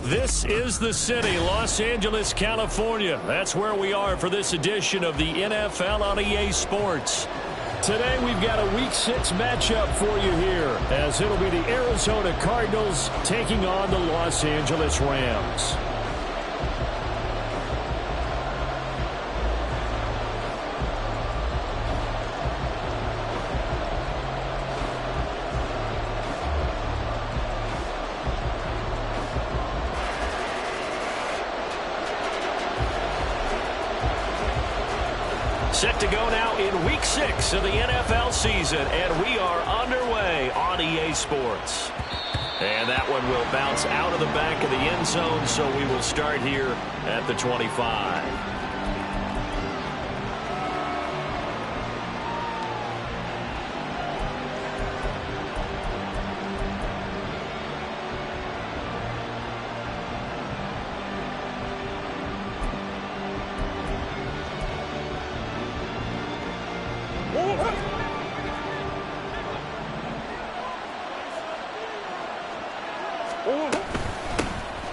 This is the city, Los Angeles, California. That's where we are for this edition of the NFL on EA Sports. Today we've got a Week 6 matchup for you here, as it'll be the Arizona Cardinals taking on the Los Angeles Rams. Set to go now in Week 6 of the NFL season, and we are underway on EA Sports. And that one will bounce out of the back of the end zone, so we will start here at the 25.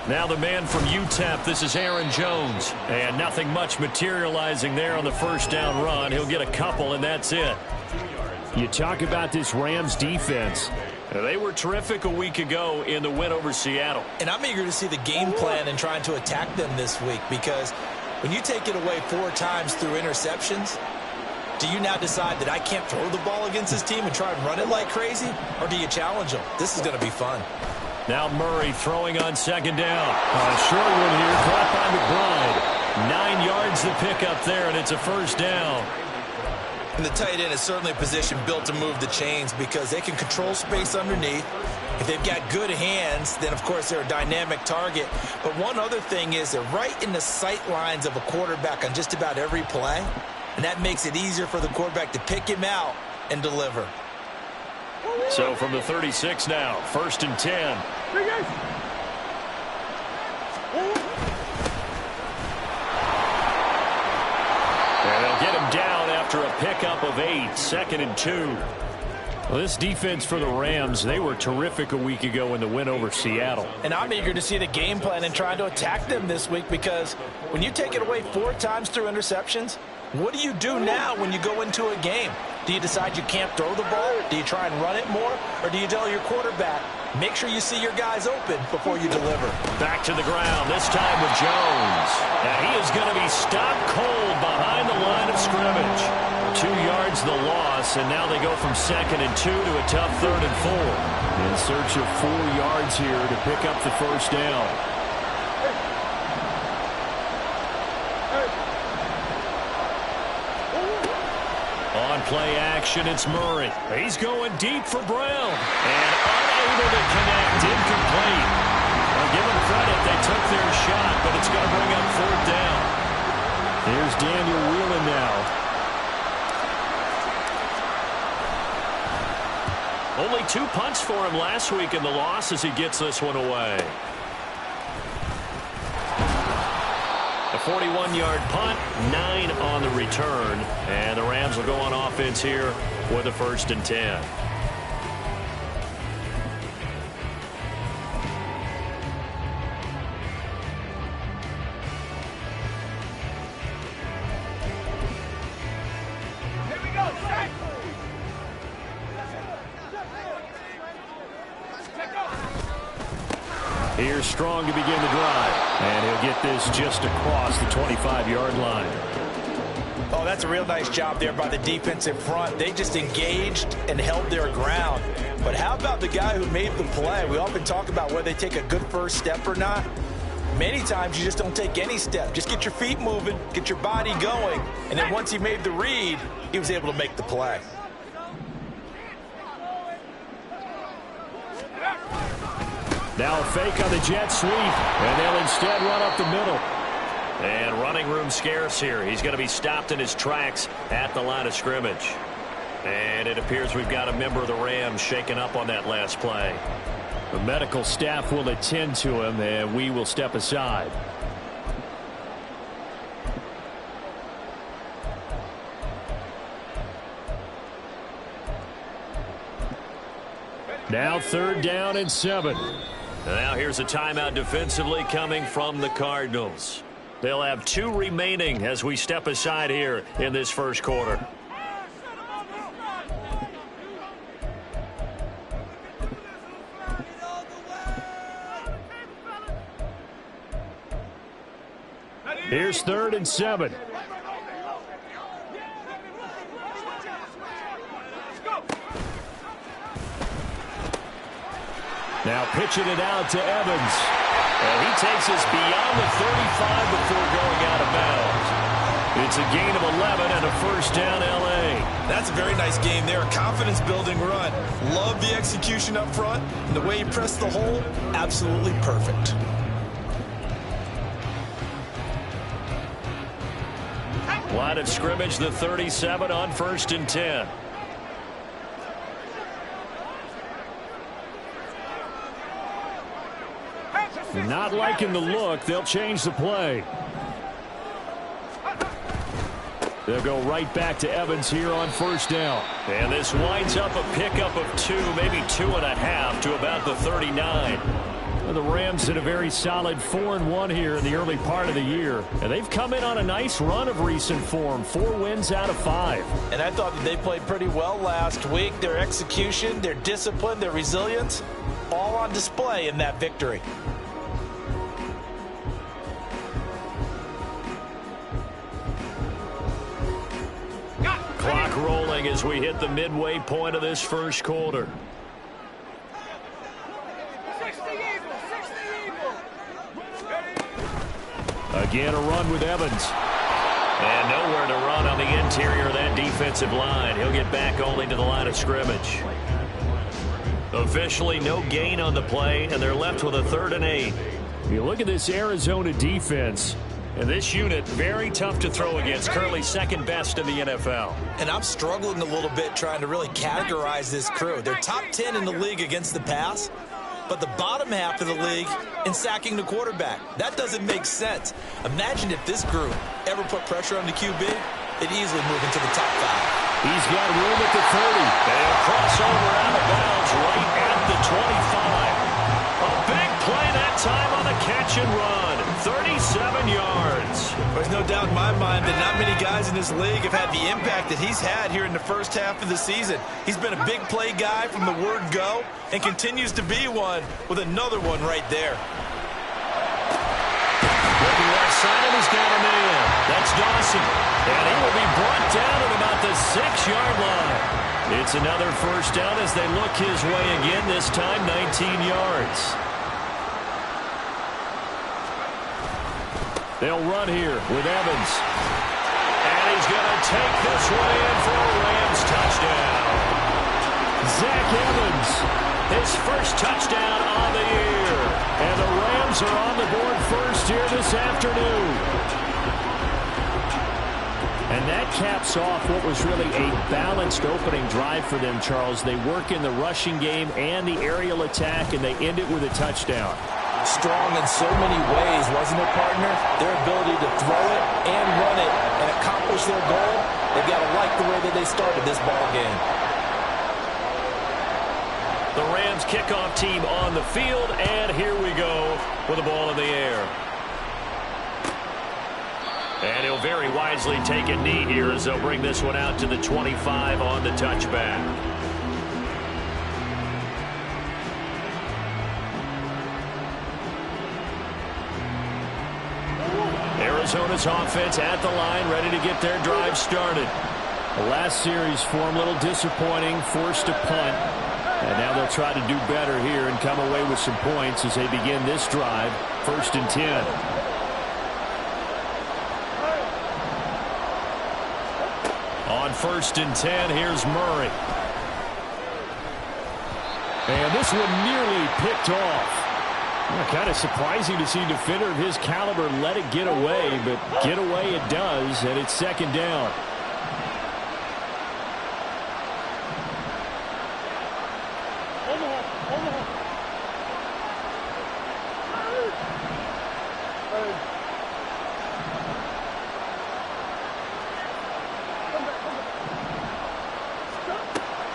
Now the man from UTEP, this is Aaron Jones. And nothing much materializing there on the first down run. He'll get a couple, and that's it. You talk about this Rams defense. They were terrific a week ago in the win over Seattle. And I'm eager to see the game plan and trying to attack them this week, because when you take it away 4 times through interceptions, do you now decide that I can't throw the ball against this team and try and run it like crazy? Or do you challenge them? This is going to be fun. Now Murray throwing on second down. A short one here, caught by McBride. 9 yards to pick up there, and it's a first down. And the tight end is certainly a position built to move the chains, because they can control space underneath. If they've got good hands, then of course they're a dynamic target. But one other thing is they're right in the sight lines of a quarterback on just about every play. And that makes it easier for the quarterback to pick him out and deliver. So from the 36 now, 1st and 10. And they'll get him down after a pickup of 8, 2nd and 2. Well, this defense for the Rams, they were terrific a week ago in the win over Seattle. And I'm eager to see the game plan and trying to attack them this week, because when you take it away 4 times through interceptions, what do you do now when you go into a game? Do you decide you can't throw the ball? Do you try and run it more? Or do you tell your quarterback, make sure you see your guys open before you deliver? Back to the ground, this time with Jones. Now he is going to be stopped cold behind the line of scrimmage. 2 yards the loss, and now they go from 2nd and 2 to a tough 3rd and 4. In search of 4 yards here to pick up the first down. On play action, it's Murray. He's going deep for Brown. And unable to connect, incomplete. Well, give them credit, they took their shot, but it's going to bring up 4th down. Here's Daniel Whelan now. Only 2 punts for him last week in the loss as he gets this one away. A 41-yard punt, 9 on the return. And the Rams will go on offense here with a 1st and 10. Here's Strong to begin the drive. And he'll get this just across the 25-yard line. Oh, that's a real nice job there by the defensive front. They just engaged and held their ground. But how about the guy who made the play? We often talk about whether they take a good first step or not. Many times you just don't take any step. Just get your feet moving, get your body going, and then once he made the read, he was able to make the play. Now a fake on the jet sweep, and they'll instead run up the middle. And running room scarce here. He's going to be stopped in his tracks at the line of scrimmage. And it appears we've got a member of the Rams shaken up on that last play. The medical staff will attend to him, and we will step aside. Now 3rd down and 7. Now here's a timeout defensively coming from the Cardinals. They'll have 2 remaining as we step aside here in this first quarter. Here's 3rd and 7. Now pitching it out to Evans. And he takes us beyond the 35 before going out of bounds. It's a gain of 11 and a first down, L.A. That's a very nice game there. A confidence-building run. Love the execution up front. And the way he pressed the hole, absolutely perfect. Line of scrimmage, the 37 on 1st and 10. You're not liking the look. They'll change the play. They'll go right back to Evans here on 1st down. And this winds up a pickup of 2, maybe 2.5 to about the 39. Well, the Rams in a very solid 4-1 here in the early part of the year. And they've come in on a nice run of recent form. 4 wins out of 5. And I thought that they played pretty well last week. Their execution, their discipline, their resilience, all on display in that victory. Clock rolling as we hit the midway point of this first quarter. Again, a run with Evans. And nowhere to run on the interior of that defensive line. He'll get back only to the line of scrimmage. Officially no gain on the play, and they're left with a 3rd and 8. You look at this Arizona defense. And this unit, very tough to throw against, currently 2nd best in the NFL. And I'm struggling a little bit trying to really categorize this crew. They're top 10 in the league against the pass, but the bottom half of the league in sacking the quarterback. That doesn't make sense. Imagine if this group ever put pressure on the QB, they'd easily move into the top 5. He's got room at the 30. And crossover out of bounds right at the 25. A big play that time on the catch and run. 37 yards. There's no doubt in my mind that not many guys in this league have had the impact that he's had here in the first half of the season. He's been a big play guy from the word go and continues to be one with another one right there. Looking right side, and he's got a man. That's Dawson. And he will be brought down at about the 6-yard line. It's another first down as they look his way again, this time 19 yards. They'll run here with Evans. And he's going to take this one in for a Rams touchdown. Zach Evans, his first touchdown on the year. And the Rams are on the board first here this afternoon. And that caps off what was really a balanced opening drive for them, Charles. They work in the rushing game and the aerial attack, and they end it with a touchdown. Strong in so many ways, wasn't it, partner? Their ability to throw it and run it and accomplish their goal, they've got to like the way that they started this ball game. The Rams kickoff team on the field, and here we go with the ball in the air. And he'll very wisely take a knee here as they'll bring this one out to the 25 on the touchback. Arizona's offense at the line, ready to get their drive started. The last series for them, a little disappointing, forced to punt. And now they'll try to do better here and come away with some points as they begin this drive. 1st and 10. On 1st and 10, here's Murray. And this one nearly picked off. Kind of surprising to see a defender of his caliber let it get away, but get away it does, and it's 2nd down.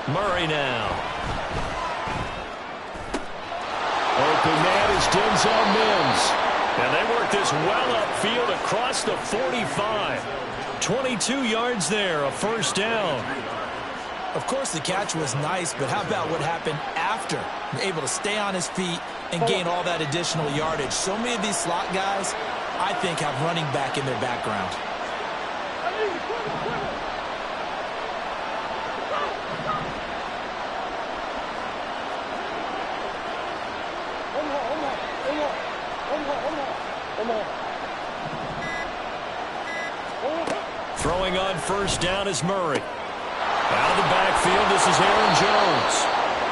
Murray now. Open man is Denzel Mims. And they work this well upfield across the 45. 22 yards there, a 1st down. Of course, the catch was nice, but how about what happened after? Able to stay on his feet and gain all that additional yardage. So many of these slot guys, I think, have running back in their background. Throwing on 1st down is Murray. Out of the backfield, this is Aaron Jones.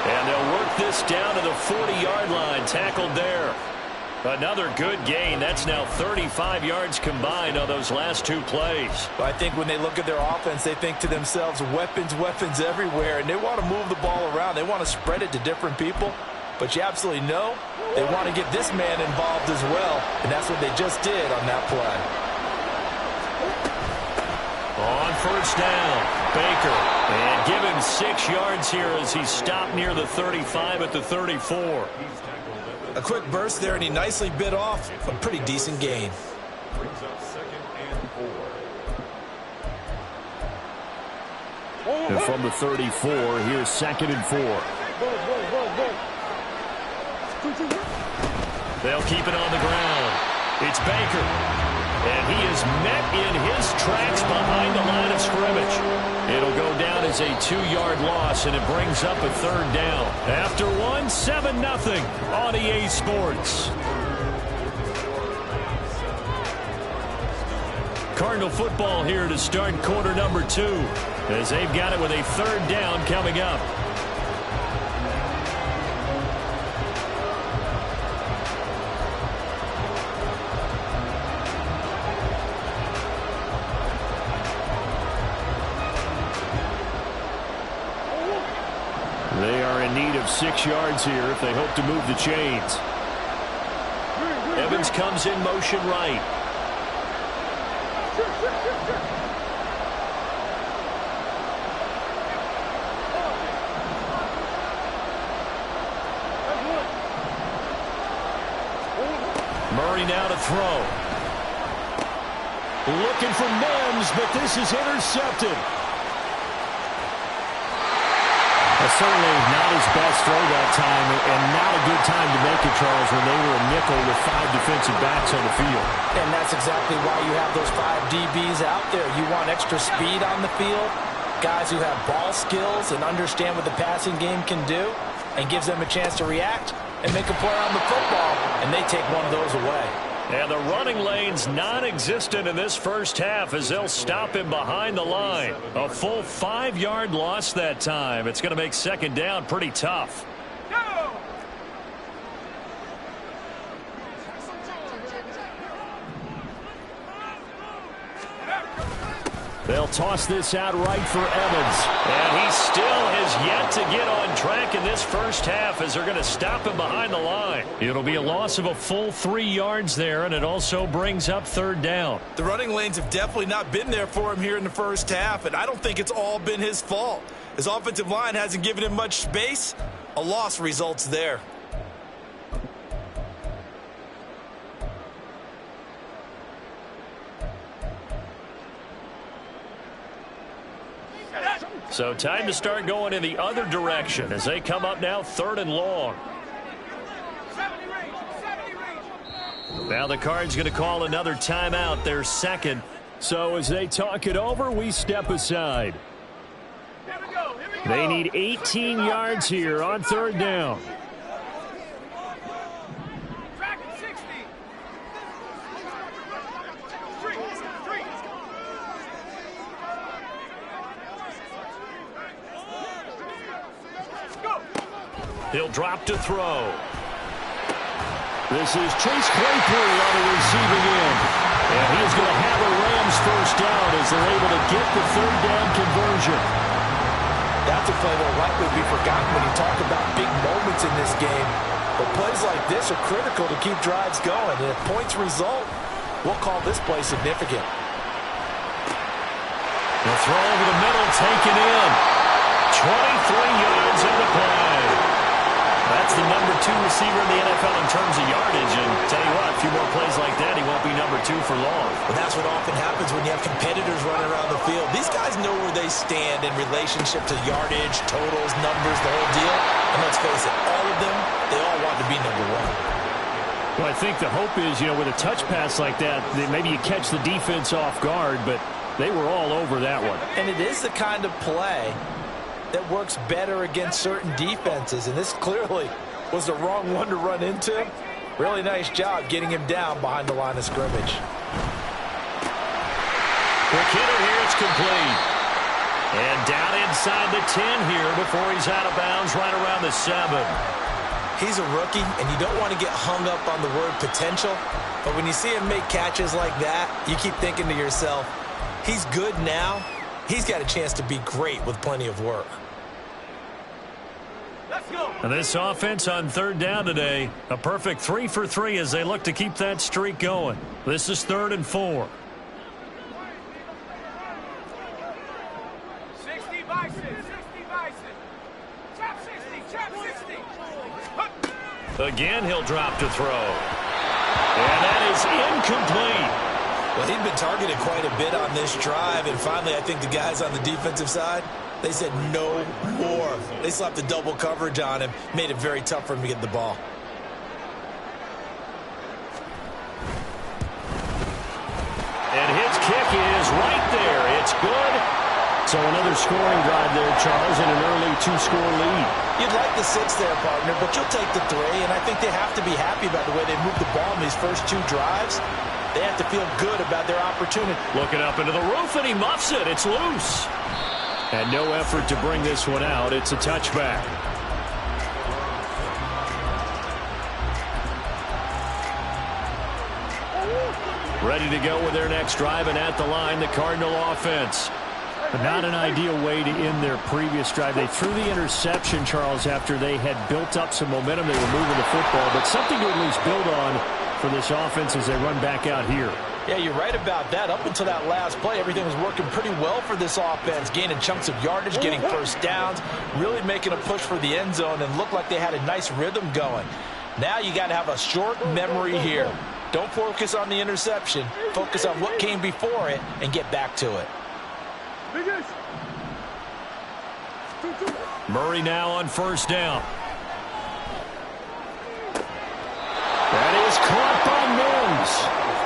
And they'll work this down to the 40-yard line, tackled there. Another good gain. That's now 35 yards combined on those last 2 plays. I think when they look at their offense, they think to themselves, weapons, weapons everywhere, and they want to move the ball around. They want to spread it to different people. But you absolutely know they want to get this man involved as well, and that's what they just did on that play. On 1st down, Baker. And give him 6 yards here as he stopped near the 35 at the 34. A quick burst there, and he nicely bit off a pretty decent gain. Brings up 2nd and 4. And from the 34, here's 2nd and 4. They'll keep it on the ground. It's Baker. And he is met in his tracks behind the line of scrimmage. It'll go down as a 2-yard loss, and it brings up a 3rd down. After one, 7-0 on EA Sports. Cardinal football here to start quarter number 2, as they've got it with a 3rd down coming up. They are in need of 6 yards here if they hope to move the chains. Evans comes in motion right. Murray now to throw. Looking for Mims, but this is intercepted. Certainly not his best throw that time, and not a good time to make it, Charles, when they were a nickel with 5 defensive backs on the field. And that's exactly why you have those 5 DBs out there. You want extra speed on the field, guys who have ball skills and understand what the passing game can do, and gives them a chance to react and make a play on the football, and they take one of those away. And the running lane's non-existent in this first half as they'll stop him behind the line. A full 5-yard loss that time. It's going to make 2nd down pretty tough. They'll toss this out right for Evans. And he still has yet to get on track in this first half as they're going to stop him behind the line. It'll be a loss of a full 3 yards there, and it also brings up 3rd down. The running lanes have definitely not been there for him here in the first half, and I don't think it's all been his fault. His offensive line hasn't given him much space. A loss results there. So time to start going in the other direction as they come up now 3rd and long. Now the Cards going to call another timeout, their 2nd. So as they talk it over, we step aside. Here we go. Here we go. They need 18 yards here on third down. He'll drop to throw. This is Chase Claypool on the receiving end. And he's going to have a Rams first down as they're able to get the third down conversion. That's a play that will likely be forgotten when you talk about big moments in this game. But plays like this are critical to keep drives going. And if points result, we'll call this play significant. The throw over the middle, taken in. 23 yards on the play. That's the number 2 receiver in the NFL in terms of yardage. And tell you what, a few more plays like that, he won't be number 2 for long. And that's what often happens when you have competitors running around the field. These guys know where they stand in relationship to yardage, totals, numbers, the whole deal. And let's face it, all of them, they all want to be number 1. Well, I think the hope is, with a touch pass like that, maybe you catch the defense off guard, but they were all over that one. And it is the kind of play that works better against certain defenses, and this clearly was the wrong one to run into. Really nice job getting him down behind the line of scrimmage. Quick hitter here, it's complete. And down inside the 10 here before he's out of bounds right around the 7. He's a rookie, and you don't want to get hung up on the word potential, but when you see him make catches like that, you keep thinking to yourself, he's good now. He's got a chance to be great with plenty of work. And this offense on third down today, a perfect 3 for 3 as they look to keep that streak going. This is 3rd and 4. 60 Bison, 60 Bison. Chop 60, chop 60. Again, he'll drop to throw. And that is incomplete. Well, he'd been targeted quite a bit on this drive, and finally I think the guys on the defensive side, they said no more. They slapped the double coverage on him, made it very tough for him to get the ball. And his kick is right there. It's good. So another scoring drive there, Charles, and an early 2-score lead. You'd like the 6 there, partner, but you'll take the 3, and I think they have to be happy about the way they moved the ball in these first 2 drives. They have to feel good about their opportunity. Looking up into the roof, and he muffs it. It's loose. And no effort to bring this one out. It's a touchback. Ready to go with their next drive, and at the line, the Cardinal offense. But not an ideal way to end their previous drive. They threw the interception, Charles, after they had built up some momentum. They were moving the football, but something to at least build on for this offense as they run back out here. Yeah, you're right about that. Up until that last play, everything was working pretty well for this offense, gaining chunks of yardage, getting first downs, really making a push for the end zone, and looked like they had a nice rhythm going. Now you got to have a short memory here. Don't focus on the interception. Focus on what came before it and get back to it. Murray now on first down. That is caught by Mims.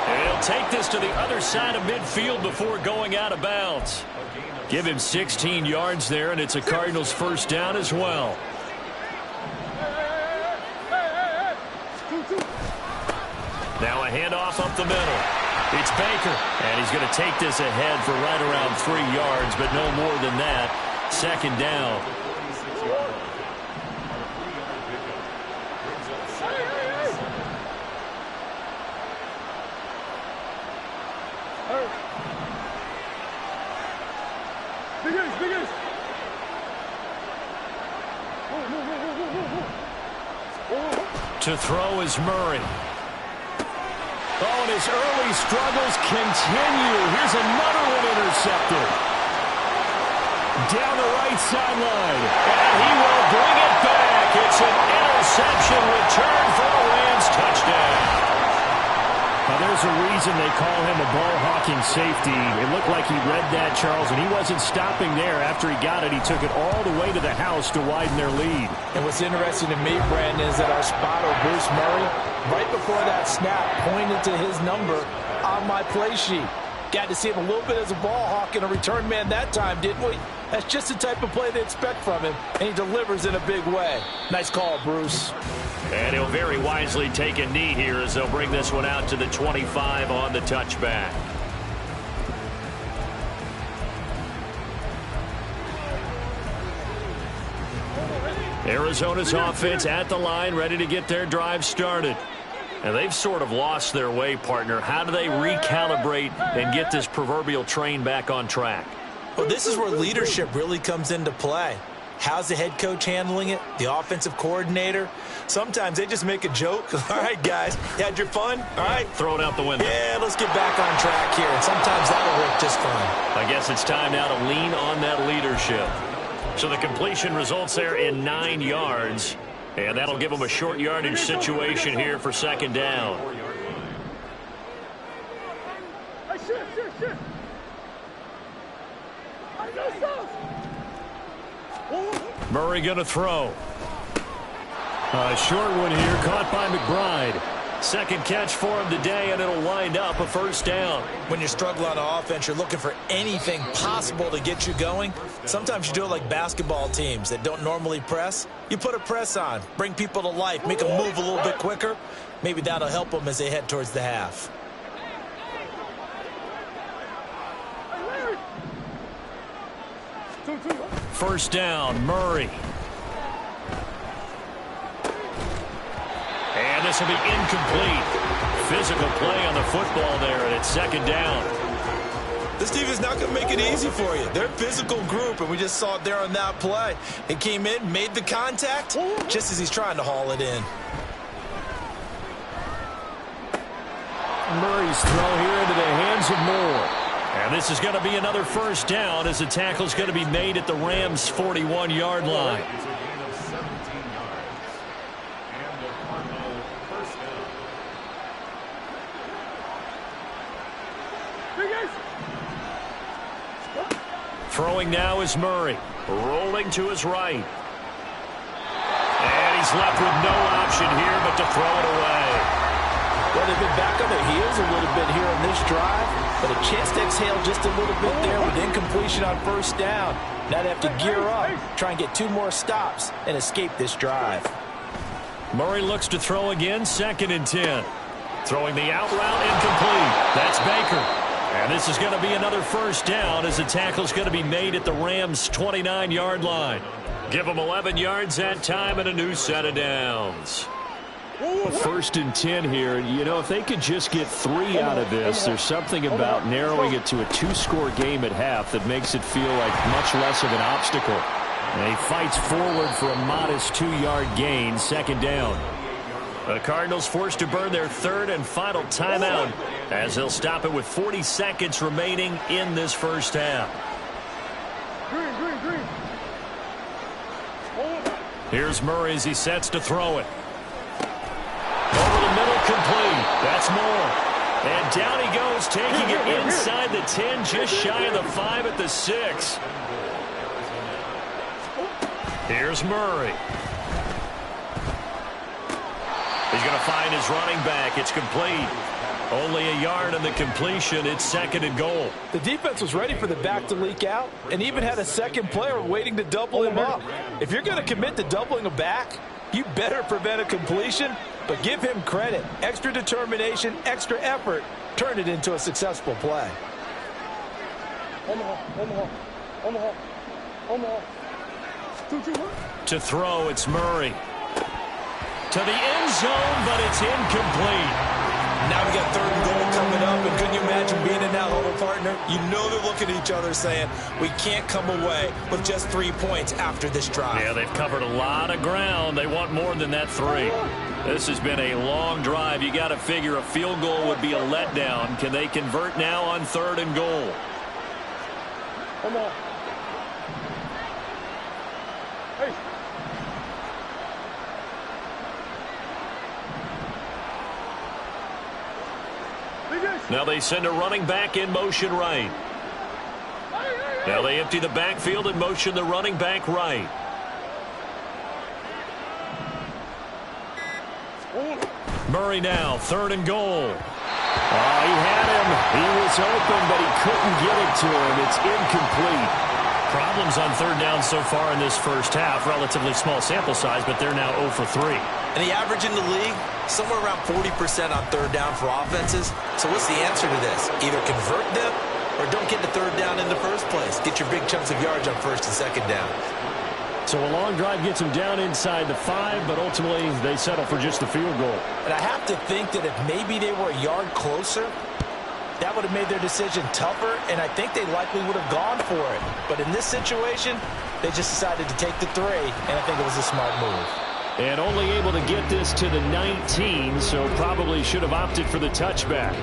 And he'll take this to the other side of midfield before going out of bounds. Give him 16 yards there, and it's a Cardinals first down as well. Now a handoff up the middle. It's Baker, and he's going to take this ahead for right around 3 yards, but no more than that. Second down. To throw is Murray. Oh, and his early struggles continue. Here's another one intercepted. Down the right sideline. And he will bring it back. It's an interception return for a Rams touchdown. Now, there's a reason they call him a ball-hawking safety. It looked like he read that, Charles, and he wasn't stopping there. After he got it, he took it all the way to the house to widen their lead. And what's interesting to me, Brandon, is that our spotter, Bruce Murray, right before that snap, pointed to his number on my play sheet. Got to see him a little bit as a ball hawk and a return man that time, didn't we? That's just the type of play they expect from him, and he delivers in a big way. Nice call, Bruce. And he'll very wisely take a knee here as they'll bring this one out to the 25 on the touchback. Arizona's offense at the line, ready to get their drive started. And they've sort of lost their way, partner. How do they recalibrate and get this proverbial train back on track? Well, this is where leadership really comes into play. How's the head coach handling it? The offensive coordinator? Sometimes they just make a joke. All right, guys, you had your fun? All right. Throw it out the window. Yeah, let's get back on track here. And sometimes that'll work just fine. I guess it's time now to lean on that leadership. So the completion results there in 9 yards. And that'll give them a short yardage situation here for second down. Murray going to throw. A short one here, caught by McBride. Second catch for him today, and it'll wind up a first down. When you struggle on offense, you're looking for anything possible to get you going. Sometimes you do it like basketball teams that don't normally press. You put a press on, bring people to life, make them move a little bit quicker. Maybe that'll help them as they head towards the half. First down, Murray. And this will be incomplete. Physical play on the football there, and it's second down. This team is not going to make it easy for you. They're a physical group, and we just saw it there on that play. He came in, made the contact, just as he's trying to haul it in. Murray's throw here into the hands of Moore. And this is going to be another first down as the tackle's going to be made at the Rams' 41-yard line. Throwing now is Murray. Rolling to his right. And he's left with no option here but to throw it away. Well, they've been back on their heels a little bit here on this drive, but a chance to exhale just a little bit there with incompletion on first down. Now they have to gear up, try and get 2 more stops, and escape this drive. Murray looks to throw again, 2nd and 10. Throwing the out route, incomplete. That's Baker. And this is going to be another first down as the tackle's going to be made at the Rams' 29-yard line. Give them 11 yards that time and a new set of downs. 1st and 10 here. You know, if they could just get 3 out of this, there's something about narrowing it to a 2-score game at half that makes it feel like much less of an obstacle. And he fights forward for a modest 2-yard gain, 2nd down. The Cardinals forced to burn their 3rd and final timeout as they'll stop it with 40 seconds remaining in this first half. Here's Murray as he sets to throw it. Over the middle, complete. That's Moore. And down he goes, taking it inside the 10, just shy of the 5 at the 6. Here's Murray. He's going to find his running back. It's complete. Only a yard on the completion. It's 2nd and goal. The defense was ready for the back to leak out and even had a second player waiting to double him up. If you're going to commit to doubling a back, you better prevent a completion, but give him credit. Extra determination, extra effort, turn it into a successful play. To throw, it's Murray. To the end zone, but it's incomplete. Now we got 3rd and goal coming up, and couldn't you imagine being in that huddle, partner? You know they're looking at each other saying, we can't come away with just 3 points after this drive. Yeah, they've covered a lot of ground. They want more than that 3. This has been a long drive. You got to figure a field goal would be a letdown. Can they convert now on 3rd and goal? Come on. Hey. Now they send a running back in motion right. Now they empty the backfield and motion the running back right. Murray now, 3rd and goal. Oh, he had him. He was open, but he couldn't get it to him. It's incomplete. Problems on third down so far in this first half. Relatively small sample size, but they're now 0 for 3. And the average in the league, somewhere around 40% on third down for offenses. So what's the answer to this? Either convert them or don't get the third down in the first place. Get your big chunks of yards on first and second down. So a long drive gets them down inside the 5, but ultimately they settle for just the field goal. And I have to think that if maybe they were a yard closer, that would have made their decision tougher, and I think they likely would have gone for it. But in this situation, they just decided to take the 3, and I think it was a smart move. And only able to get this to the 19, so probably should have opted for the touchback.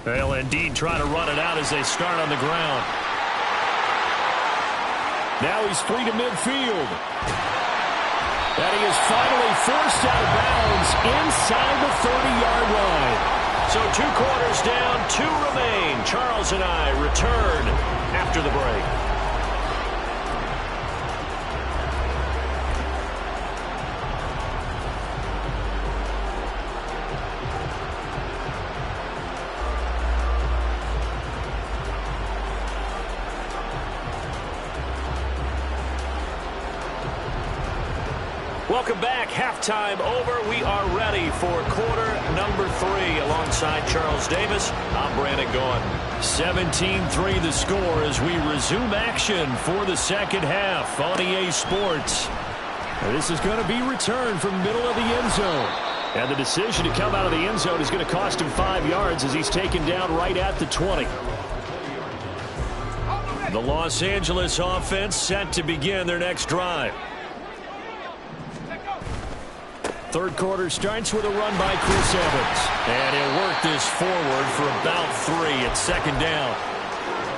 They'll indeed try to run it out as they start on the ground. Now he's free to midfield. And he is finally forced out of bounds inside the 30-yard line. So 2 quarters down, 2 remain. Charles and I return after the break. Welcome back. Halftime over. We are ready for quarter number 3. Alongside Charles Davis, I'm Brandon Gaughan. 17-3 the score as we resume action for the second half on EA Sports. And this is going to be returned from middle of the end zone. And the decision to come out of the end zone is going to cost him 5 yards as he's taken down right at the 20. The Los Angeles offense set to begin their next drive. Third quarter starts with a run by Chris Evans. And he'll work this forward for about 3 at second down.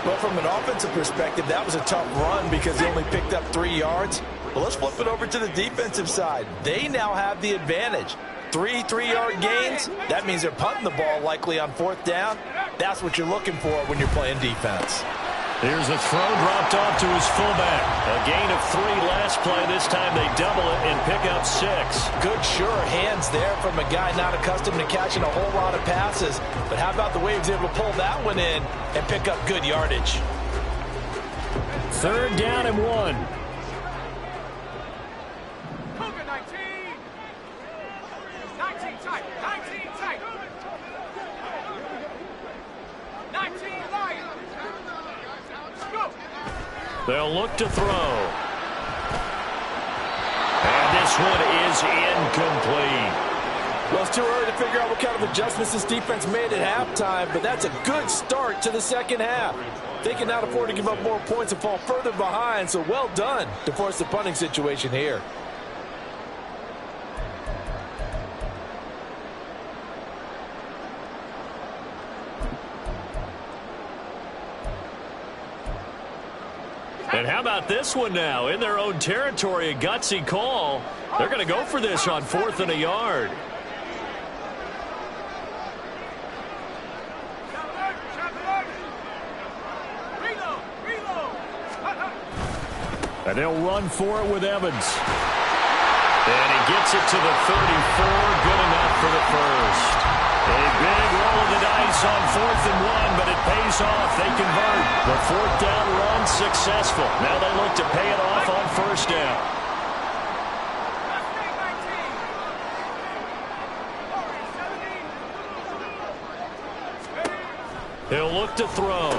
Well, from an offensive perspective, that was a tough run because he only picked up 3 yards. But let's flip it over to the defensive side. They now have the advantage. 3 3-yard gains. That means they're punting the ball likely on 4th down. That's what you're looking for when you're playing defense. Here's a throw dropped off to his fullback. A gain of 3 last play. This time they double it and pick up 6. Good, sure hands there from a guy not accustomed to catching a whole lot of passes. But how about the way he was able to pull that one in and pick up good yardage? 3rd down and 1. Cougar 19. 19 tight. 19 tight. 19 Lions. They'll look to throw. And this one is incomplete. Well, it's too early to figure out what kind of adjustments this defense made at halftime, but that's a good start to the second half. They can now afford to give up more points and fall further behind, so well done to force the punting situation here. And how about this one now? In their own territory, a gutsy call. They're going to go for this on 4th and a yard. And they'll run for it with Evans. And he gets it to the 34. Good enough for the first. A big roll of the dice on 4th and 1, but it pays off. They convert. The 4th down run successful. Now they look to pay it off on 1st down. He'll look to throw.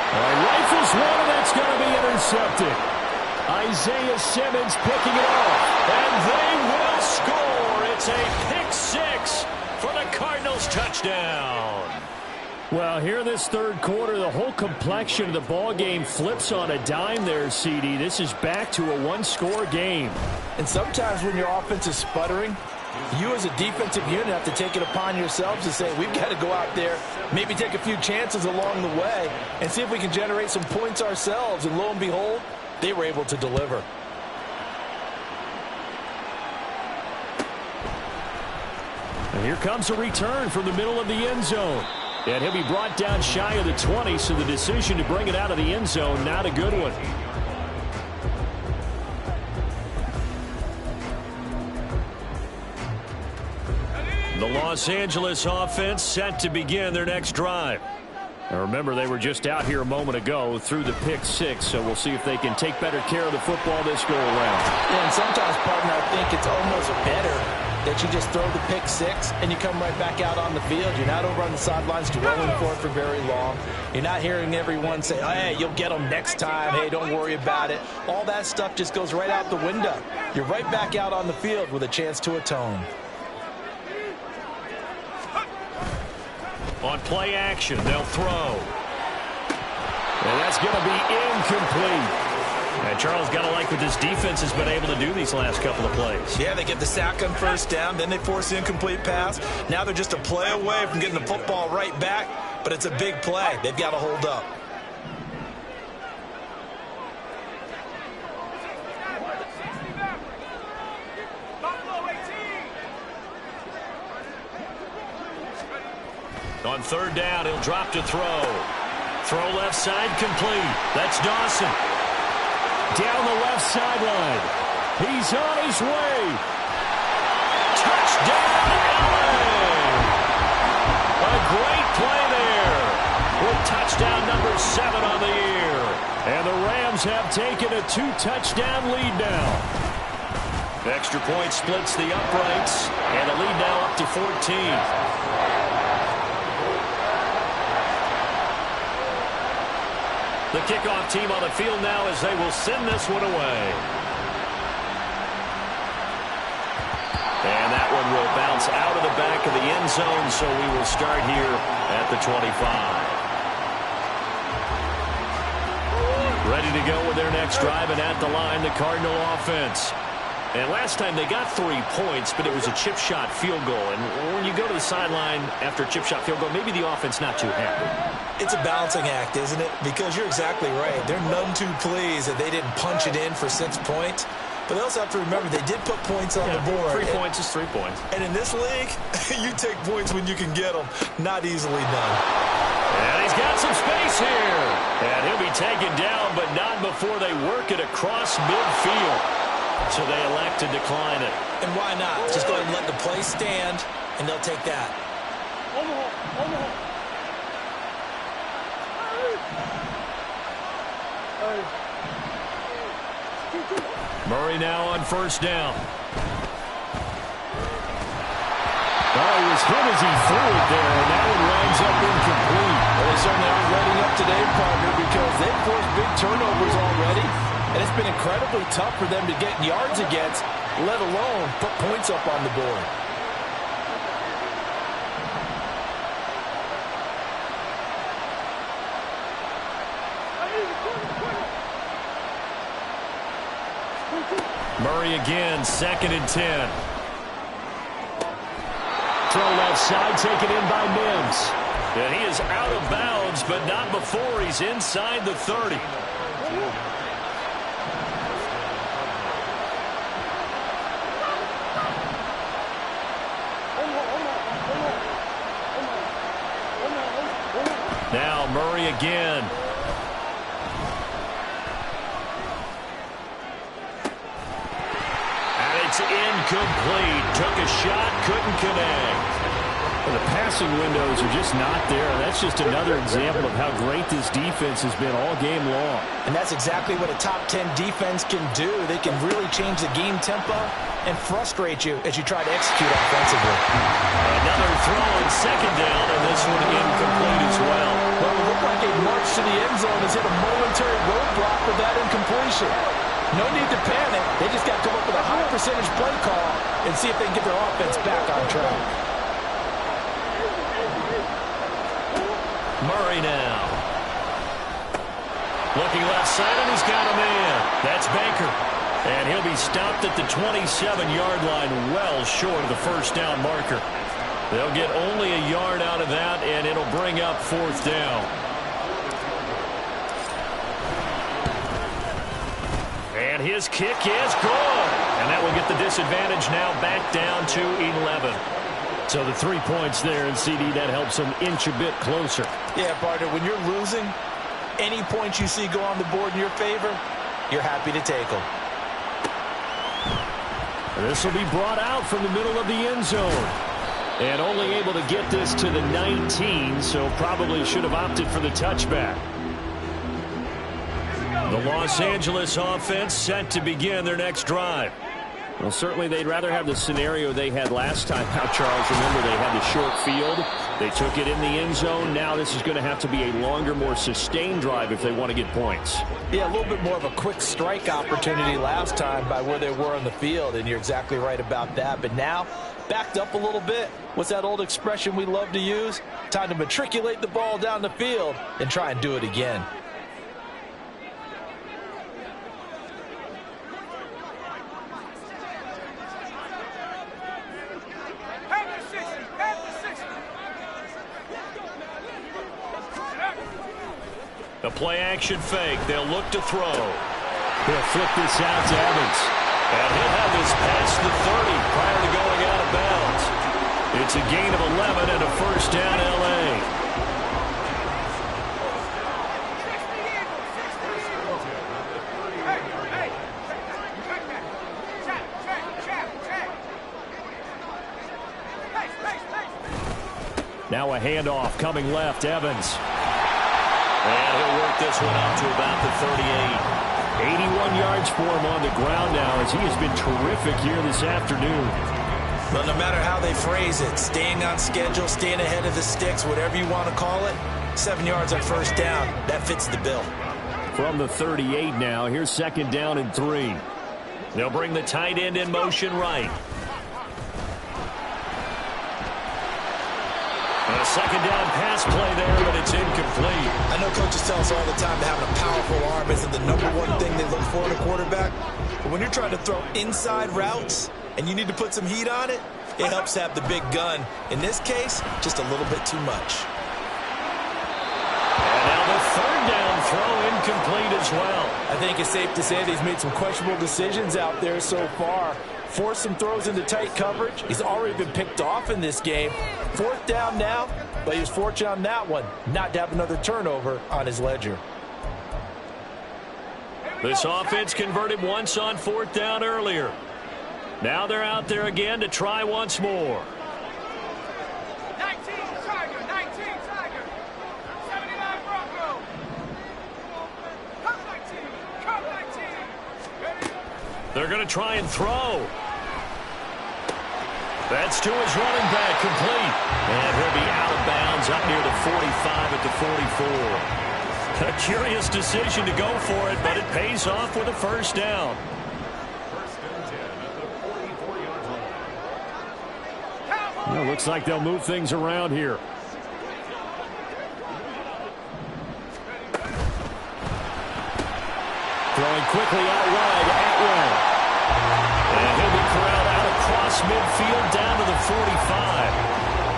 Rifles one, and that's going to be intercepted. Isaiah Simmons picking it off. And they will score. It's a pick 6 for the Cardinals touchdown. Well, here this third quarter, the whole complexion of the ball game flips on a dime there, CD. This is back to a 1-score game. And sometimes when your offense is sputtering, You as a defensive unit have to take it upon yourselves to say, we've got to go out there, maybe take a few chances along the way, and see if we can generate some points ourselves. And lo and behold, they were able to deliver. And here comes a return from the middle of the end zone. And he'll be brought down shy of the 20, so the decision to bring it out of the end zone, not a good one. The Los Angeles offense set to begin their next drive. Now remember, they were just out here a moment ago through the pick six, so we'll see if they can take better care of the football this go around. Yeah, and sometimes, partner, I think it's almost better that you just throw the pick six and you come right back out on the field. You're not over on the sidelines dwelling for very long. You're not hearing everyone say, oh, hey, you'll get them next time. Hey, don't worry about it. All that stuff just goes right out the window. You're right back out on the field with a chance to atone. On play action, they'll throw. And that's going to be incomplete. And Charles, got to like what this defense has been able to do these last couple of plays. Yeah, they get the sack on first down, then they force the incomplete pass. Now they're just a play away from getting the football right back, but it's a big play. They've got to hold up. On third down, he'll drop to throw. Throw left side, complete. That's Dawson. Down the left sideline. He's on his way. Touchdown, LA! A great play there with touchdown number 7 on the year. And the Rams have taken a 2-touchdown lead now. Extra point splits the uprights, and the lead now up to 14. The kickoff team on the field now as they will send this one away. And that one will bounce out of the back of the end zone, so we will start here at the 25. Ready to go with their next drive, and at the line, the Cardinal offense. And last time they got 3 points, but it was a chip shot field goal. And when you go to the sideline after a chip shot field goal, maybe the offense not too happy. It's a balancing act, isn't it? Because you're exactly right. They're none too pleased that they didn't punch it in for 6 points. But they also have to remember they did put points on the board. 3 points is 3 points. And in this league, you take points when you can get them. Not easily done. And he's got some space here. And he'll be taken down, but not before they work it across midfield. So they elect to decline it. And why not? Just go ahead and let the play stand, and they'll take that. Murray now on first down. Oh, he was hit as he threw it there, and that one winds up incomplete. Well, they certainly aren't letting up today, partner, because they've forced big turnovers already, and it's been incredibly tough for them to get yards against, let alone put points up on the board. Murray again, 2nd and 10. Throw left side, taken in by Mims. And he is out of bounds, but not before he's inside the 30. Now Murray again. It's incomplete. Took a shot, couldn't connect. Well, the passing windows are just not there. That's just another example of how great this defense has been all game long. And that's exactly what a top 10 defense can do. They can really change the game tempo and frustrate you as you try to execute offensively. Another throw on 2nd down, and this one incomplete as well. Well, it looked like a march to the end zone has hit a momentary roadblock with that incompletion. No need to panic. They just got to come up with a high percentage play call and see if they can get their offense back on track. Murray now. Looking left side, and he's got a man. That's Baker. And he'll be stopped at the 27-yard line, well short of the first down marker. They'll get only a yard out of that, and it'll bring up fourth down. And his kick is good. And that will get the disadvantage now back down to 11. So the 3 points there, and CD, that helps them inch a bit closer. Yeah, partner, when you're losing, any points you see go on the board in your favor, you're happy to take them. This will be brought out from the middle of the end zone. And only able to get this to the 19, so probably should have opted for the touchback. The Los Angeles offense set to begin their next drive. Well, certainly they'd rather have the scenario they had last time out, Charles. Remember, they had the short field. They took it in the end zone. Now this is going to have to be a longer, more sustained drive if they want to get points. Yeah, a little bit more of a quick strike opportunity last time by where they were on the field, and you're exactly right about that. But now, backed up a little bit. What's that old expression we love to use? Time to matriculate the ball down the field and try and do it again. The play-action fake. They'll look to throw. He'll flip this out to Evans. And he'll have this past the 30 prior to going out of bounds. It's a gain of 11 and a first down, L.A. Now a handoff coming left, Evans. And he'll work this one up to about the 38. 81 yards for him on the ground now as he has been terrific here this afternoon. Well, no matter how they phrase it, staying on schedule, staying ahead of the sticks, whatever you want to call it, 7 yards on first down, that fits the bill. From the 38 now, here's second down and 3. They'll bring the tight end in motion right. A second down pass play there, but it's incomplete. I know coaches tell us all the time that having a powerful arm isn't the #1 thing they look for in a quarterback. But when you're trying to throw inside routes and you need to put some heat on it, it helps have the big gun. In this case, just a little bit too much. And now the third down throw incomplete as well. I think it's safe to say that he's made some questionable decisions out there so far. Forced some throws into tight coverage. He's already been picked off in this game. Fourth down now, but he was fortunate on that one not to have another turnover on his ledger. This offense converted once on fourth down earlier. Now they're out there again to try once more. 19 Tiger, 19 Tiger, 79 Bronco. Come 19, come 19. They're going to try and throw. That's to his running back, complete. And he'll be out of bounds up near the 45 at the 44. A curious decision to go for it, but it pays off with a first down. Well, looks like they'll move things around here. Throwing quickly out wide, Atwell. And he'll be corralled out across midfield down to the 45.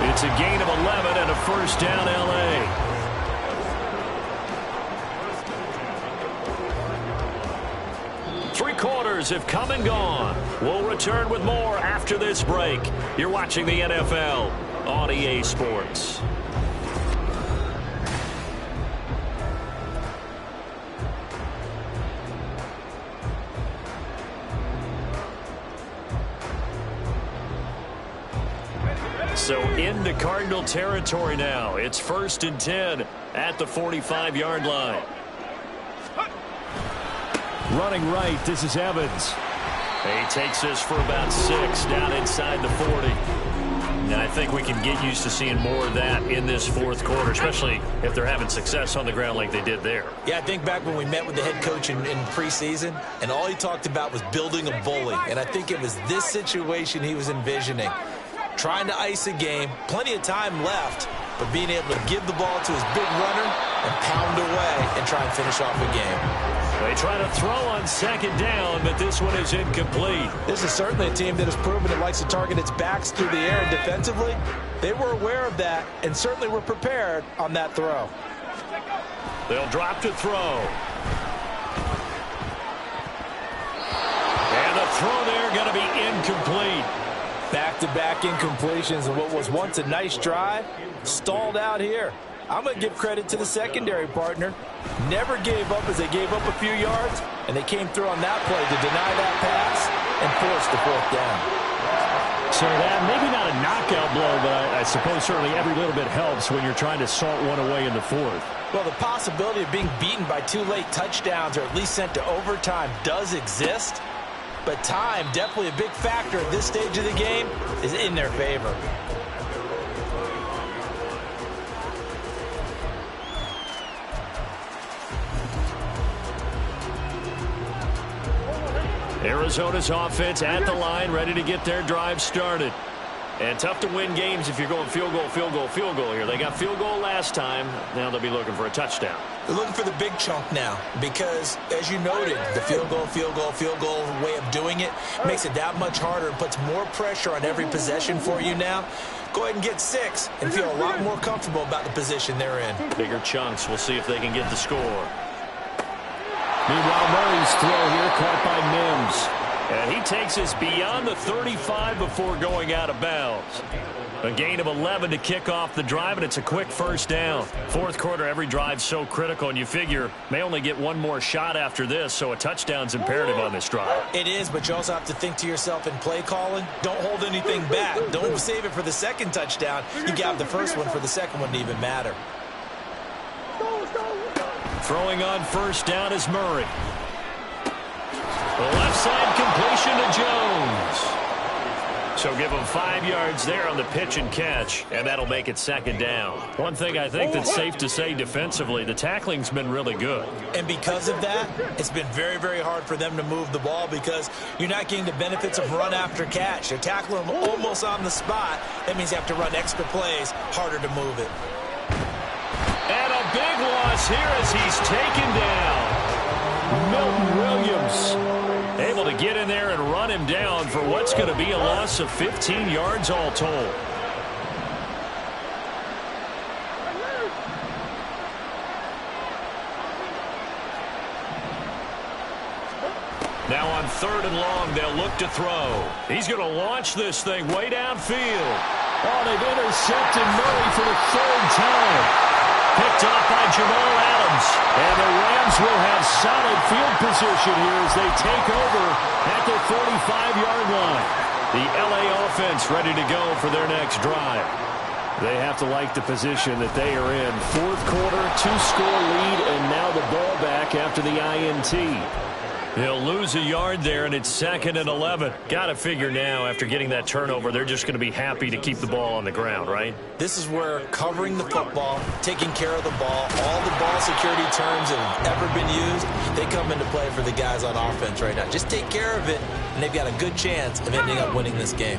It's a gain of 11 and a first down, L.A. Three quarters have come and gone. We'll return with more after this break. You're watching the NFL on EA Sports. So into Cardinal territory now. It's 1st and 10 at the 45-yard line. Running right, this is Evans. He takes this for about 6 down inside the 40. And I think we can get used to seeing more of that in this fourth quarter, especially if they're having success on the ground like they did there. Yeah, I think back when we met with the head coach in preseason, and all he talked about was building a bully. And I think it was this situation he was envisioning. Trying to ice a game, plenty of time left, but being able to give the ball to his big runner and pound away and try and finish off a game. They try to throw on second down, but this one is incomplete. This is certainly a team that has proven it likes to target its backs through the air, and defensively, they were aware of that and certainly were prepared on that throw. They'll drop to throw. And the throw there going to be incomplete. Back-to-back incompletions and what was once a nice drive stalled out here. I'm going to give credit to the secondary partner. Never gave up as they gave up a few yards, and they came through on that play to deny that pass and force the fourth down. So that maybe not a knockout blow, but I suppose certainly every little bit helps when you're trying to salt one away in the fourth. Well, the possibility of being beaten by 2 late touchdowns or at least sent to overtime does exist, but time, definitely a big factor at this stage of the game, is in their favor. Arizona's offense at the line, ready to get their drive started. And tough to win games if you're going field goal, field goal, field goal here. They got field goal last time. Now they'll be looking for a touchdown. They're looking for the big chunk now because, as you noted, the field goal, field goal, field goal way of doing it makes it that much harder and puts more pressure on every possession for you now. Go ahead and get 6 and feel a lot more comfortable about the position they're in. Bigger chunks. We'll see if they can get the score. Meanwhile, Murray's throw here caught by Mims. And he takes us beyond the 35 before going out of bounds. A gain of 11 to kick off the drive, and it's a quick first down. Fourth quarter, every drive's so critical, and you figure may only get one more shot after this, so a touchdown's imperative on this drive. It is, but you also have to think to yourself in play calling, don't hold anything back. Don't save it for the second touchdown. You got the first one for the second one to even matter. Throwing on first down is Murray. The left side completion to Jones. So give him 5 yards there on the pitch and catch, and that'll make it second down. One thing I think that's safe to say defensively, the tackling's been really good. And because of that, it's been very, very hard for them to move the ball because you're not getting the benefits of run after catch. They're tackling them almost on the spot. That means you have to run extra plays, harder to move it. And a big loss here as he's taken down. Milton Williams able to get in there and run him down for what's going to be a loss of 15 yards all told. Now on third and long, they'll look to throw. He's going to launch this thing way downfield. Oh, they've intercepted Murray for the third time. Picked off by Jamal Adams. And the Rams will have solid field position here as they take over at the 45-yard line. The LA offense ready to go for their next drive. They have to like the position that they are in. Fourth quarter, 2-score lead, and now the ball back after the INT. He'll lose a yard there, and it's second and 11. Got to figure now, after getting that turnover, they're just going to be happy to keep the ball on the ground, right? This is where covering the football, taking care of the ball, all the ball security terms that have ever been used, they come into play for the guys on offense right now. Just take care of it, and they've got a good chance of ending up winning this game.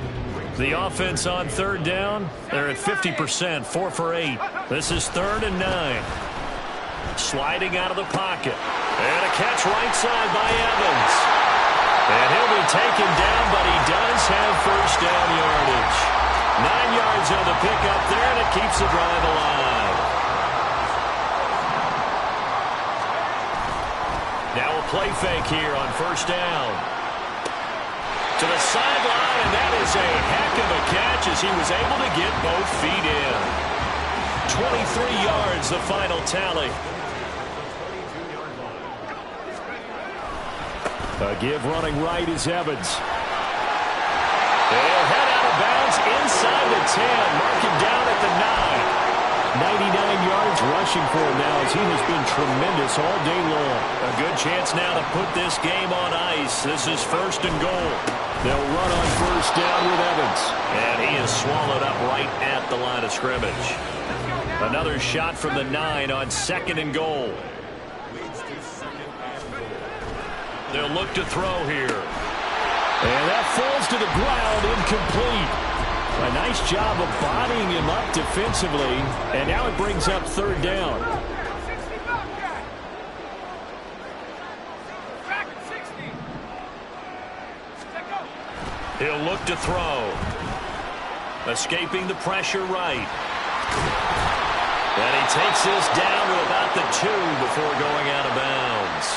The offense on third down, they're at 50%, 4 for 8. This is 3rd and 9. Sliding out of the pocket. And a catch right side by Evans. And he'll be taken down, but he does have first down yardage. 9 yards on the pickup there, and it keeps the drive alive. Now a play fake here on first down. To the sideline, and that is a heck of a catch as he was able to get both feet in. 23 yards, the final tally. A give running right is Evans. They'll head out of bounds inside the 10. Mark him down at the 9. 99 yards rushing for him now as he has been tremendous all day long. A good chance now to put this game on ice. This is 1st and goal. They'll run on first down with Evans. And he is swallowed up right at the line of scrimmage. Another shot from the 9 on 2nd and goal. They'll look to throw here. And that falls to the ground, incomplete. A nice job of bodying him up defensively. And now it brings up 3rd down. He'll look to throw. Escaping the pressure right. And he takes this down to about the 2 before going out of bounds.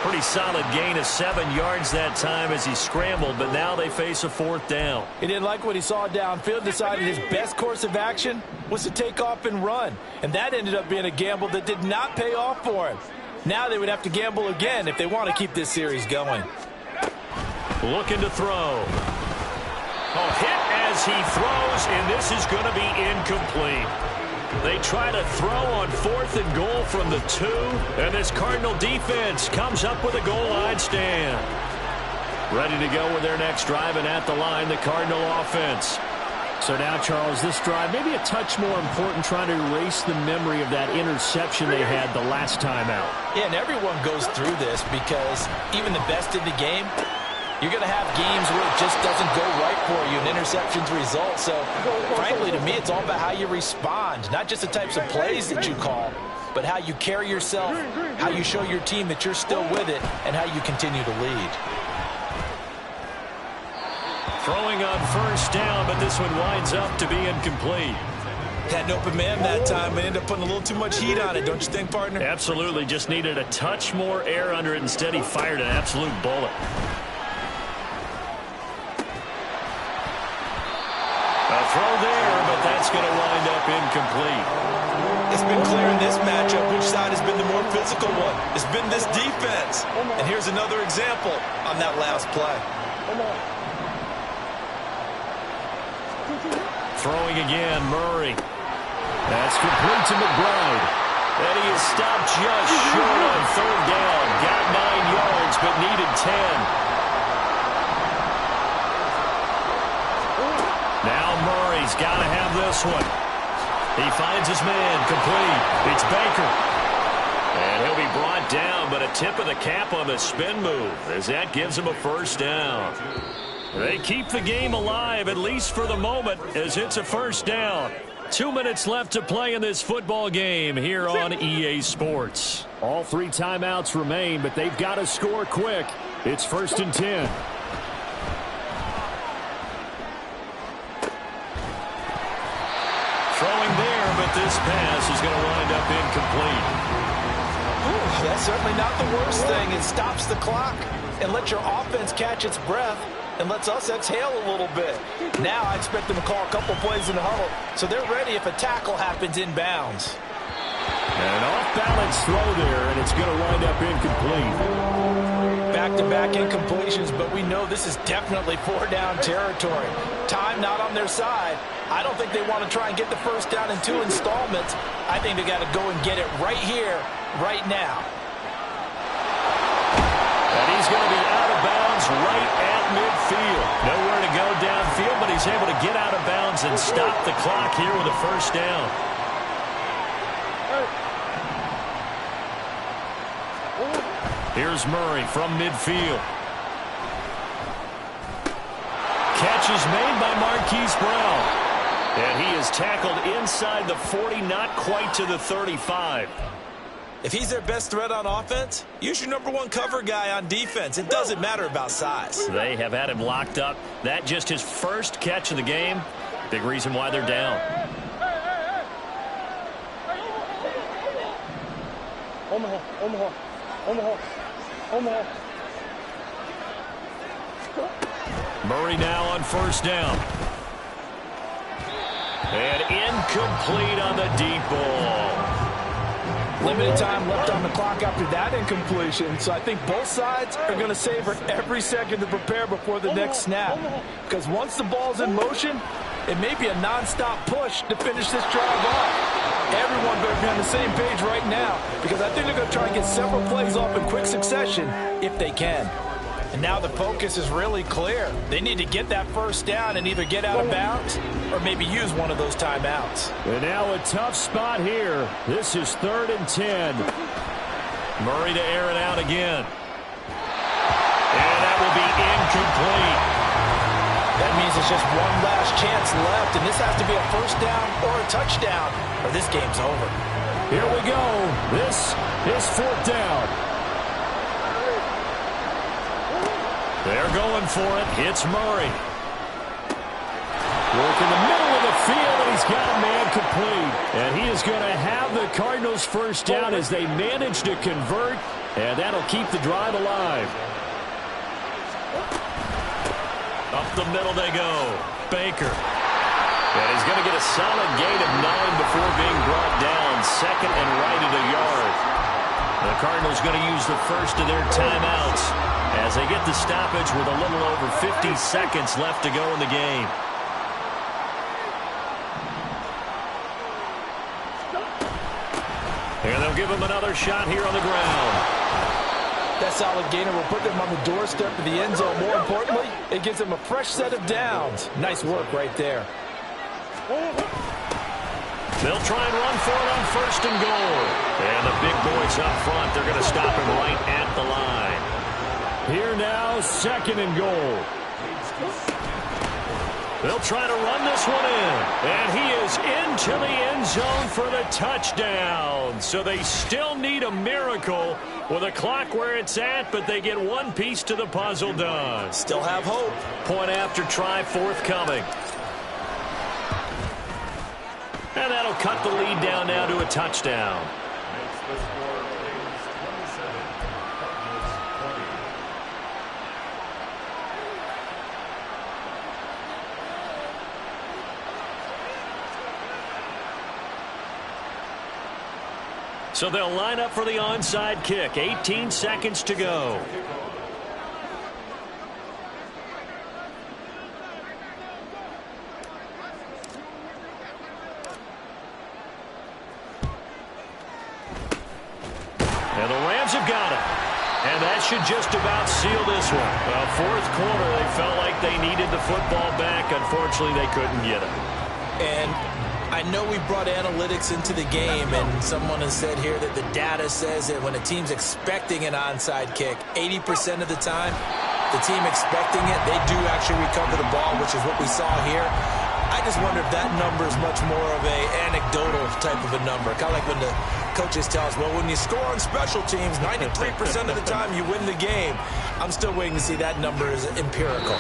Pretty solid gain of 7 yards that time as he scrambled, but now they face a 4th down. He didn't like what he saw downfield, decided his best course of action was to take off and run. And that ended up being a gamble that did not pay off for him. Now they would have to gamble again if they want to keep this series going. Looking to throw. Oh, hit as he throws, and this is going to be incomplete. They try to throw on 4th and goal from the 2, and this Cardinal defense comes up with a goal line stand. Ready to go with their next drive, and at the line, the Cardinal offense. So now, Charles, this drive maybe a touch more important, trying to erase the memory of that interception they had the last time out. Yeah, and everyone goes through this because even the best in the game, you're going to have games where it just doesn't go right for you and interceptions result. So, frankly, to me, it's all about how you respond, not just the types of plays that you call, but how you carry yourself, how you show your team that you're still with it, and how you continue to lead. Throwing on 1st down, but this one winds up to be incomplete. Had an open man that time and ended up putting a little too much heat on it, don't you think, partner? Absolutely. Just needed a touch more air under it. Instead, he fired an absolute bullet. A throw there, but that's going to wind up incomplete. It's been clear in this matchup which side has been the more physical one. It's been this defense. And here's another example on that last play. Throwing again, Murray. That's complete to McBride. And he is stopped just short on 3rd down. Got 9 yards, but needed 10. Now Murray's got to have this one. He finds his man, complete. It's Baker. And he'll be brought down, but a tip of the cap on the spin move as that gives him a 1st down. They keep the game alive, at least for the moment, as it's a 1st down. 2 minutes left to play in this football game here on EA Sports. All 3 timeouts remain, but they've got to score quick. It's 1st and 10. Throwing there, but this pass is going to wind up incomplete. Ooh, that's certainly not the worst thing. It stops the clock and lets your offense catch its breath and lets us exhale a little bit. Now I expect them to call a couple plays in the huddle so they're ready if a tackle happens inbounds. An off-balance throw there, and it's going to wind up incomplete. Back-to-back incompletions, but we know this is definitely 4-down territory. Time not on their side. I don't think they want to try and get the 1st down in 2 installments. I think they got to go and get it right here, right now. And he's going to be out of bounds right at midfield. Nowhere to go downfield, but he's able to get out of bounds and stop the clock here with a 1st down. Here's Murray from midfield. Catch is made by Marquise Brown. And he is tackled inside the 40, not quite to the 35. If he's their best threat on offense, use your #1 cover guy on defense. It doesn't matter about size. They have had him locked up. That just his 1st catch of the game. Big reason why they're down. Murray now on 1st down. And incomplete on the deep ball. Limited time left on the clock after that incompletion, so I think both sides are going to savor every second to prepare before the next snap. Because once the ball's in motion, it may be a nonstop push to finish this drive off. Everyone better be on the same page right now, because I think they're going to try and get several plays off in quick succession if they can. And now the focus is really clear. They need to get that 1st down and either get out of bounds or maybe use one of those timeouts. And now a tough spot here. This is 3rd and 10. Murray to air it out again. And that will be incomplete. That means it's just one last chance left, and this has to be a 1st down or a touchdown, or this game's over. Here we go. This is 4th down. They're going for it. It's Murray. Work in the middle of the field, and he's got a man complete. And he is going to have the Cardinals first down as they manage to convert, and that'll keep the drive alive. Up the middle they go. Baker. And he's going to get a solid gain of 9 before being brought down. Second and right at a yard. The Cardinals going to use the first of their timeouts as they get the stoppage with a little over 50 seconds left to go in the game. And they'll give him another shot here on the ground. That solid gainer will put them on the doorstep of the end zone. More importantly, it gives them a fresh set of downs. Nice work right there. They'll try and run for it on first and goal. And the big boys up front, they're going to stop him right at the line. Here now, second and goal. They'll try to run this one in. And he is into the end zone for the touchdown. So they still need a miracle with a clock where it's at, but they get one piece to the puzzle done. Still have hope. Point after try forthcoming. And that'll cut the lead down now to a touchdown. Makes the score remains 27, Cardinals 20. So they'll line up for the onside kick. 18 seconds to go. And the Rams have got it. And that should just about seal this one. Well, fourth quarter, they felt like they needed the football back. Unfortunately, they couldn't get it. And I know we brought analytics into the game, and someone has said here that the data says that when a team's expecting an onside kick, 80% of the time, the team expecting it, they do actually recover the ball, which is what we saw here. I just wonder if that number is much more of a anecdotal type of a number. Kind of like when the coaches tell us, well, when you score on special teams, 93% of the time you win the game. I'm still waiting to see that number is empirical.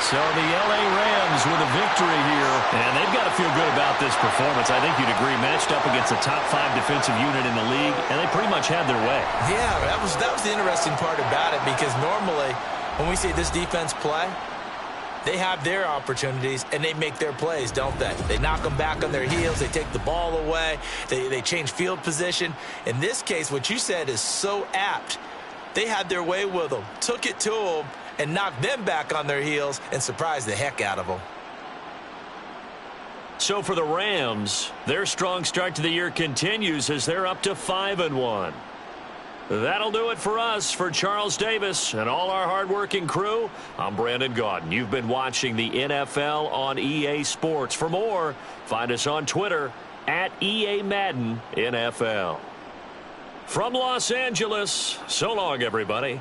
So the L.A. Rams with a victory here, and they've got to feel good about this performance. I think you'd agree, matched up against a top 5 defensive unit in the league, and they pretty much had their way. Yeah, that was the interesting part about it, because normally when we see this defense play, they have their opportunities, and they make their plays, don't they? They knock them back on their heels. They take the ball away. They change field position. In this case, what you said is so apt. They had their way with them, took it to them, and knocked them back on their heels and surprised the heck out of them. So for the Rams, their strong start to the year continues as they're up to 5-1. That'll do it for us. For Charles Davis and all our hardworking crew, I'm Brandon Gaudin. You've been watching the NFL on EA Sports. For more, find us on Twitter at EA Madden NFL. From Los Angeles, so long, everybody.